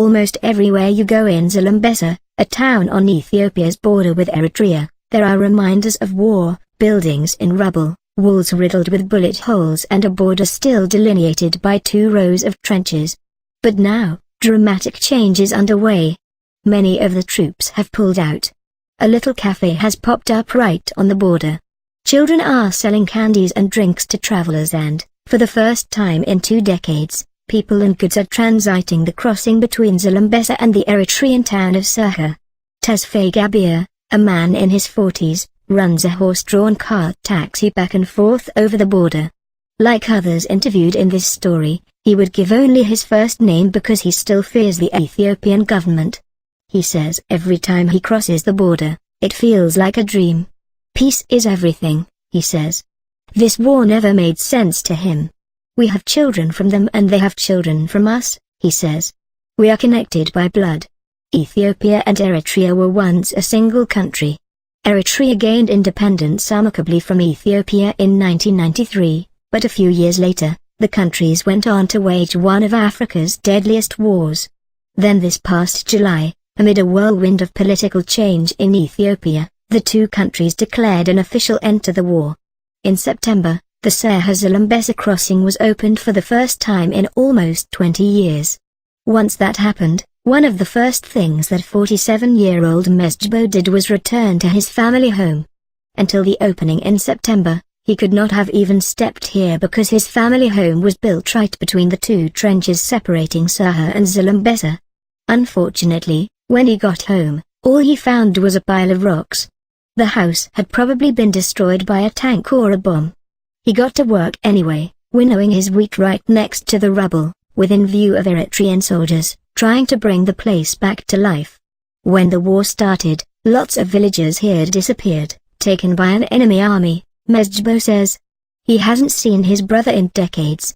Almost everywhere you go in Zalambesa, a town on Ethiopia's border with Eritrea, there are reminders of war, buildings in rubble, walls riddled with bullet holes and a border still delineated by 2 rows of trenches. But now, dramatic change is underway. Many of the troops have pulled out. A little cafe has popped up right on the border. Children are selling candies and drinks to travelers and, for the first time in 2 decades, people and goods are transiting the crossing between Zalambesa and the Eritrean town of Serha. Tesfaye Gabir, a man in his 40s, runs a horse-drawn cart taxi back and forth over the border. Like others interviewed in this story, he would give only his first name because he still fears the Ethiopian government. He says every time he crosses the border, it feels like a dream. Peace is everything, he says. This war never made sense to him. We have children from them and they have children from us, he says. We are connected by blood. Ethiopia and Eritrea were once a single country. Eritrea gained independence amicably from Ethiopia in 1993, but a few years later, the countries went on to wage one of Africa's deadliest wars. Then this past July, amid a whirlwind of political change in Ethiopia, the 2 countries declared an official end to the war. In September, the Serha-Zalambesa crossing was opened for the first time in almost 20 years. Once that happened, one of the first things that 47-year-old Mesjbo did was return to his family home. Until the opening in September, he could not have even stepped here because his family home was built right between the 2 trenches separating Serha and Zalambesa. Unfortunately, when he got home, all he found was a pile of rocks. The house had probably been destroyed by a tank or a bomb. He got to work anyway, winnowing his wheat right next to the rubble, within view of Eritrean soldiers, trying to bring the place back to life. When the war started, lots of villagers here disappeared, taken by an enemy army, Mesjbo says. He hasn't seen his brother in decades,